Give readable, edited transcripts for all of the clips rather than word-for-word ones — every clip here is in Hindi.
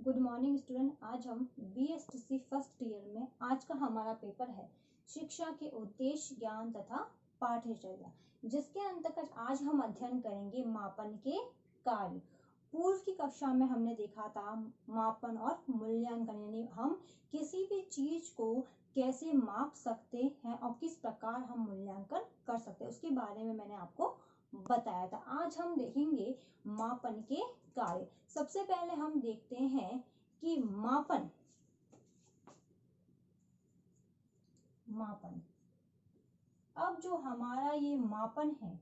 Good morning student. आज हम BSTC फर्स्ट ईयर में आज का हमारा पेपर है शिक्षा के उद्देश्य, ज्ञान तथा पाठ्यचर्या, जिसके अंतर्गत आज हम अध्ययन करेंगे मापन के कार्य। पूर्व की कक्षा में हमने देखा था मापन और मूल्यांकन, यानी हम किसी भी चीज को कैसे माप सकते हैं और किस प्रकार हम मूल्यांकन कर सकते हैं, उसके बारे में मैंने आपको बताया था। आज हम देखेंगे मापन के कार्य। सबसे पहले हम देखते हैं कि मापन अब जो हमारा ये मापन है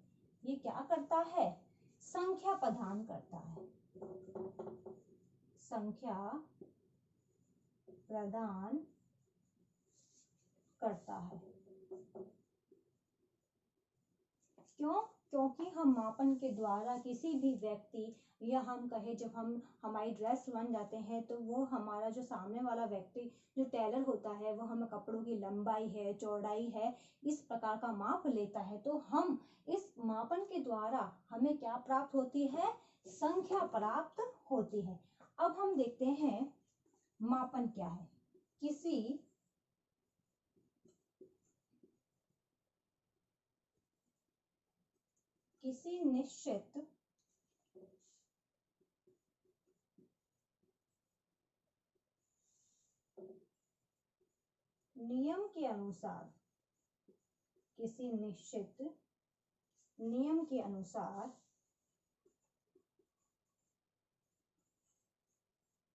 ये क्या करता है? संख्या प्रदान करता है। संख्या प्रदान करता है। क्यों? क्योंकि हम मापन के द्वारा किसी भी व्यक्ति या हम कहे जब हम हमारी ड्रेस बन जाते हैं तो वो हमारा जो सामने वाला व्यक्ति जो टेलर होता है वो हमें कपड़ों की लंबाई है, चौड़ाई है, इस प्रकार का माप लेता है। तो हम इस मापन के द्वारा हमें क्या प्राप्त होती है? संख्या प्राप्त होती है। अब हम देखते हैं मापन क्या है। किसी निश्चित नियम के अनुसार, किसी निश्चित नियम के अनुसार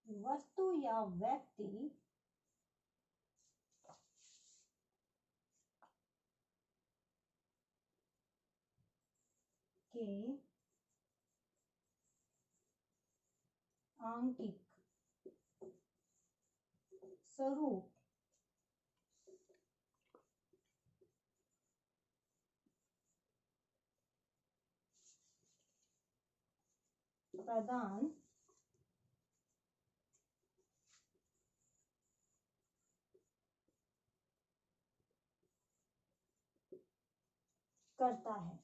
वस्तु या व्यक्ति के आंकिक स्वरूप प्रदान करता है।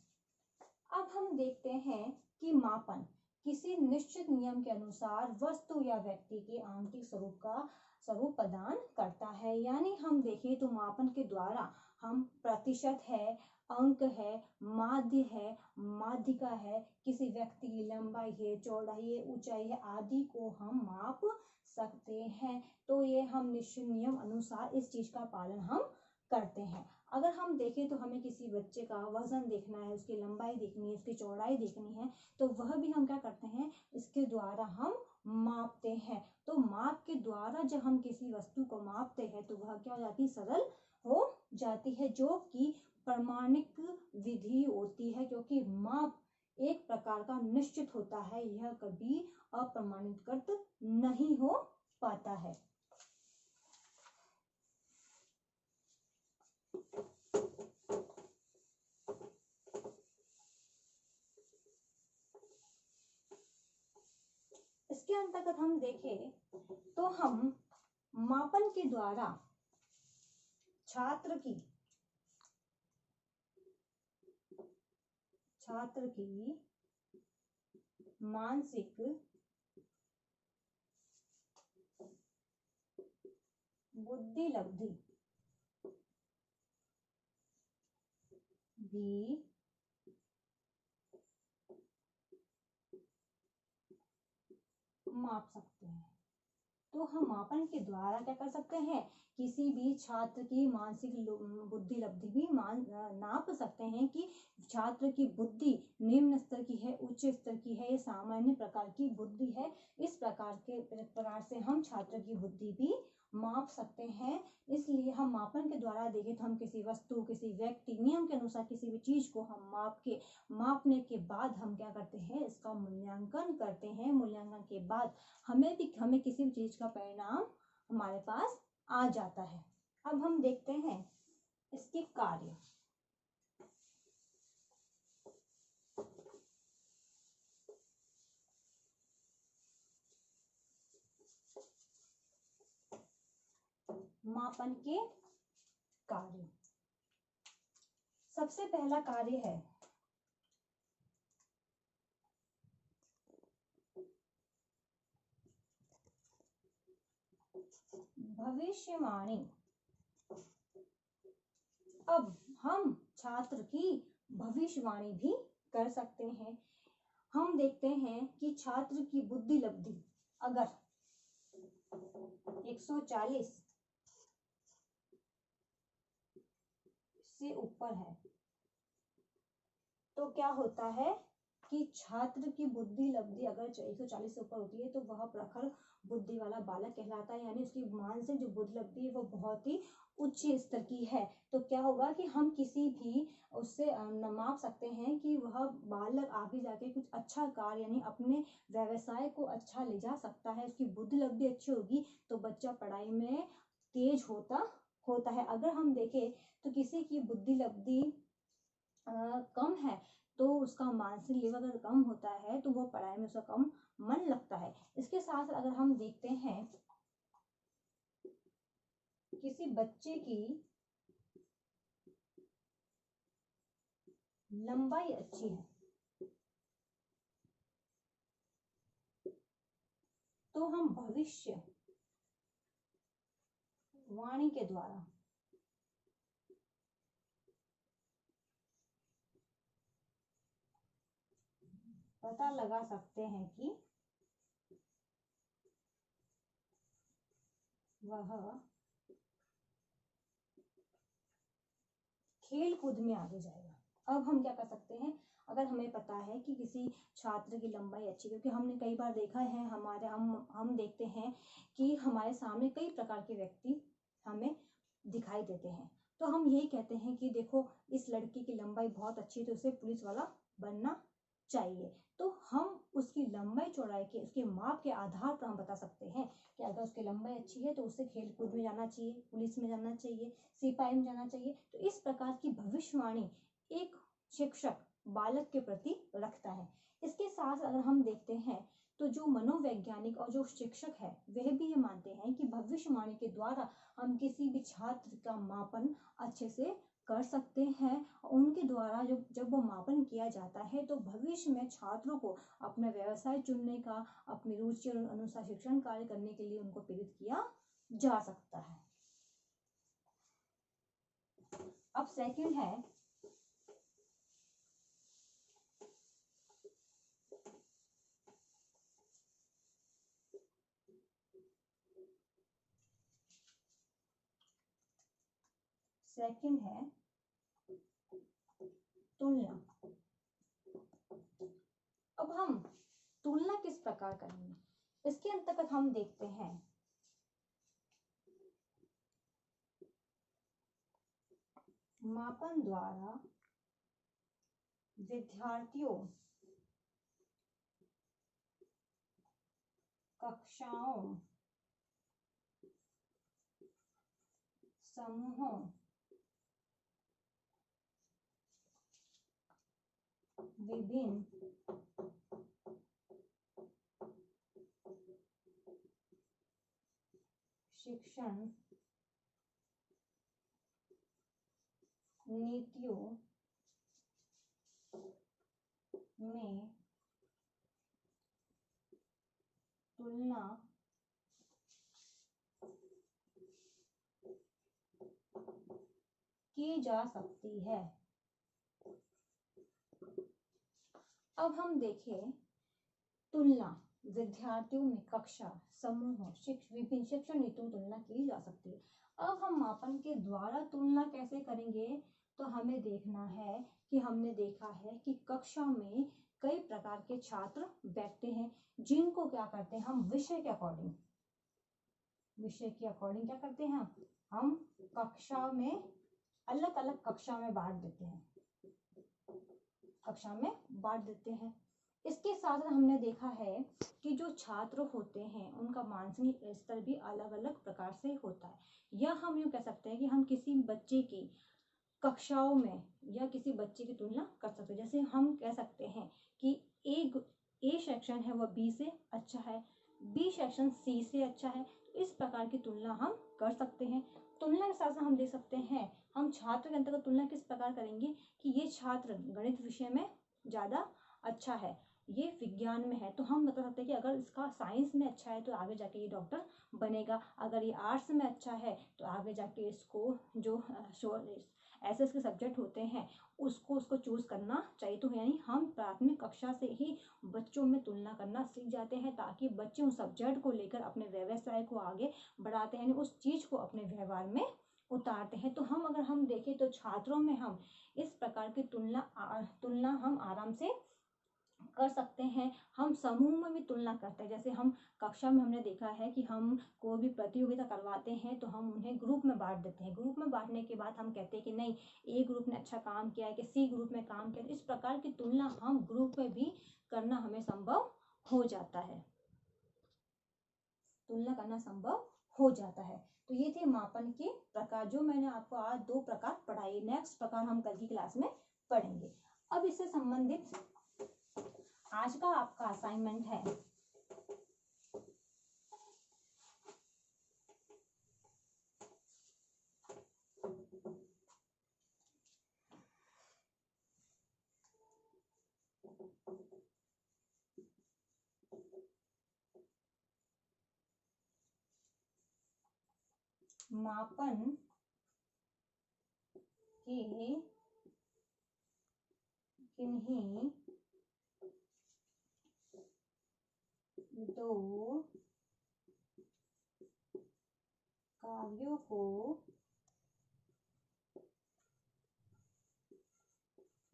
अब हम देखते हैं कि मापन किसी निश्चित नियम के अनुसार वस्तु या व्यक्ति के आंतरिक स्वरूप प्रदान करता है। यानी हम देखें तो मापन के द्वारा हम प्रतिशत है, अंक है, माध्य है, माध्यिका है, किसी व्यक्ति की लंबाई है, चौड़ाई है, ऊंचाई है आदि को हम माप सकते हैं। तो ये हम निश्चित नियम अनुसार इस चीज का पालन हम करते हैं। अगर हम देखें तो हमें किसी बच्चे का वजन देखना है, उसकी लंबाई देखनी है, उसकी चौड़ाई देखनी है, तो वह भी हम क्या करते हैं? इसके द्वारा हम मापते हैं। तो माप के द्वारा जब हम किसी वस्तु को मापते हैं तो वह क्या हो जाती है? सरल हो जाती है, जो कि प्रमाणिक विधि होती है, क्योंकि माप एक प्रकार का निश्चित होता है, यह कभी अप्रमाणित नहीं हो पाता है। इसके अंतर्गत हम देखें तो हम मापन के द्वारा छात्र की मानसिक बुद्धि लब्धि भी माप सकते हैं। तो हम मापन के द्वारा क्या कर सकते हैं? किसी भी छात्र की मानसिक बुद्धि लब्धि भी नाप सकते हैं कि छात्र की बुद्धि निम्न स्तर की है, उच्च स्तर की है, या सामान्य प्रकार की बुद्धि है। इस प्रकार से हम छात्र की बुद्धि भी माप सकते हैं। इसलिए हम मापन के द्वारा देखें तो हम किसी वस्तु, किसी व्यक्ति, नियम के अनुसार किसी भी चीज को हम मापने के बाद हम क्या करते हैं? इसका मूल्यांकन करते हैं। मूल्यांकन के बाद हमें किसी भी चीज का परिणाम हमारे पास आ जाता है। अब हम देखते हैं इसके कार्य। मापन के कार्य। सबसे पहला कार्य है भविष्यवाणी। अब हम छात्र की भविष्यवाणी भी कर सकते हैं। हम देखते हैं कि छात्र की बुद्धि लब्धि अगर 140 से ऊपर है तो क्या होता है कि छात्र की बुद्धि लब्धि अगर 140 से ऊपर होती है तो वह प्रखर बुद्धि वाला बालक कहलाता है, यानी उसकी मानसिक जो बुद्धि लब्धि है वो बहुत ही उच्च स्तर की है। तो क्या होगा कि हम किसी भी उससे माप सकते हैं कि वह बालक आगे जाके कुछ अच्छा कार्य यानी अपने व्यवसाय को अच्छा ले जा सकता है। उसकी बुद्धि लब्धि अच्छी होगी तो बच्चा पढ़ाई में तेज होता है। अगर हम देखें तो किसी की बुद्धि लब्धि कम है तो उसका मानसिक लेवल अगर कम होता है तो वो पढ़ाई में उसका कम मन लगता है। इसके साथ अगर हम देखते हैं किसी बच्चे की लंबाई अच्छी है तो हम भविष्य वाणी के द्वारा पता लगा सकते हैं कि वह खेल कूद में आगे जाएगा। अब हम क्या कर सकते हैं, अगर हमें पता है कि किसी छात्र की लंबाई अच्छी, क्योंकि हमने कई बार देखा है हमारे हम देखते हैं कि हमारे सामने कई प्रकार के व्यक्ति हमें दिखाई देते हैं, तो हम यही कहते हैं कि देखो इस लड़की की लंबाई बहुत अच्छी है तो उसे पुलिस वाला बनना चाहिए। तो हम उसकी लंबाई चौड़ाई के उसके माप के आधार पर हम बता सकते हैं कि अगर उसकी लंबाई अच्छी है तो उसे खेल कूद में जाना चाहिए, पुलिस में जाना चाहिए, सिपाही में जाना चाहिए। तो इस प्रकार की भविष्यवाणी एक शिक्षक बालक के प्रति रखता है। इसके साथ अगर हम देखते हैं तो जो मनोवैज्ञानिक और जो शिक्षक है वह भी ये मानते हैं कि भविष्यवाणी के द्वारा हम किसी भी छात्र का मापन अच्छे से कर सकते हैं। उनके द्वारा जब वो मापन किया जाता है तो भविष्य में छात्रों को अपना व्यवसाय चुनने का, अपनी रुचि अनुसार शिक्षण कार्य करने के लिए उनको प्रेरित किया जा सकता है। अब सेकंड है तुलना। अब हम तुलना किस प्रकार करेंगे, इसके अंतर्गत हम देखते हैं मापन द्वारा विद्यार्थियों, कक्षाओं, समूहों, विभिन्न शिक्षण नीतियों में तुलना की जा सकती है। अब हम देखें तुलना विद्यार्थियों में कक्षा, समूह, विभिन्न शिक्षण नीतियों में तुलना की जा सकती है। अब हम मापन के द्वारा तुलना कैसे करेंगे, तो हमें देखना है कि हमने देखा है कि कक्षा में कई प्रकार के छात्र बैठते हैं जिनको क्या करते हैं हम विषय के अकॉर्डिंग क्या करते हैं, हम कक्षा में अलग अलग कक्षा में बांट देते हैं। इसके साथ हमने देखा है कि जो छात्र होते हैं उनका मानसिक स्तर भी अलग अलग प्रकार से होता है, या हम यूं कह सकते हैं कि हम किसी बच्चे की कक्षाओं में या किसी बच्चे की तुलना कर सकते हैं। जैसे हम कह सकते हैं कि ए सेक्शन है वह बी से अच्छा है, बी सेक्शन सी से अच्छा है। इस प्रकार की तुलना हम कर सकते हैं। तुलना के साथ हम देख सकते हैं हम छात्र के अंतर्गत तुलना किस प्रकार करेंगे कि ये छात्र गणित विषय में ज़्यादा अच्छा है, ये विज्ञान में है तो हम बता सकते हैं कि अगर इसका साइंस में अच्छा है तो आगे जाके ये डॉक्टर बनेगा, अगर ये आर्ट्स में अच्छा है तो आगे जाके इसको जो ऐसे इसके सब्जेक्ट होते हैं उसको चूज करना चाहिए। तो यानी हम प्राथमिक कक्षा से ही बच्चों में तुलना करना सीख जाते हैं ताकि बच्चे उन सब्जेक्ट को लेकर अपने व्यवसाय को आगे बढ़ाते हैं, उस चीज को अपने व्यवहार में उतारते हैं। तो हम अगर हम देखें तो छात्रों में हम इस प्रकार की तुलना हम आराम से कर सकते हैं। हम समूह में भी तुलना करते हैं, जैसे हम कक्षा में हमने देखा है कि हम कोई भी प्रतियोगिता करवाते हैं तो हम उन्हें ग्रुप में बांट देते हैं। ग्रुप में बांटने के बाद हम कहते हैं कि नहीं ए ग्रुप ने अच्छा काम किया है कि सी ग्रुप में काम किया। इस प्रकार की तुलना हम ग्रुप में भी करना हमें संभव हो जाता है, तुलना करना संभव हो जाता है। तो ये थे मापन के प्रकार, जो मैंने आपको आज 2 प्रकार पढ़ाए। नेक्स्ट प्रकार हम कल की क्लास में पढ़ेंगे। अब इससे संबंधित आज का आपका असाइनमेंट है मापन के किन्हीं 2 कार्यों को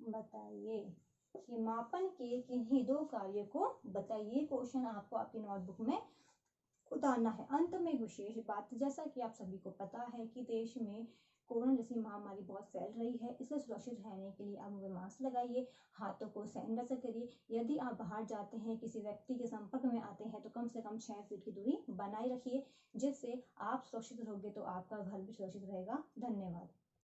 बताइए, कि मापन के किन्हीं 2 कार्यों को बताइए। क्वेश्चन आपको आपकी नोटबुक में उतारना है। अंत में विशेष बात, जैसा कि आप सभी को पता है कि देश में कोरोना जैसी महामारी बहुत फैल रही है, इससे सुरक्षित रहने के लिए आप मास्क लगाइए, हाथों को सैनिटाइजर करिए। यदि आप बाहर जाते हैं, किसी व्यक्ति के संपर्क में आते हैं तो कम से कम 6 फीट की दूरी बनाए रखिए, जिससे आप सुरक्षित रहोगे तो आपका घर भी सुरक्षित रहेगा। धन्यवाद।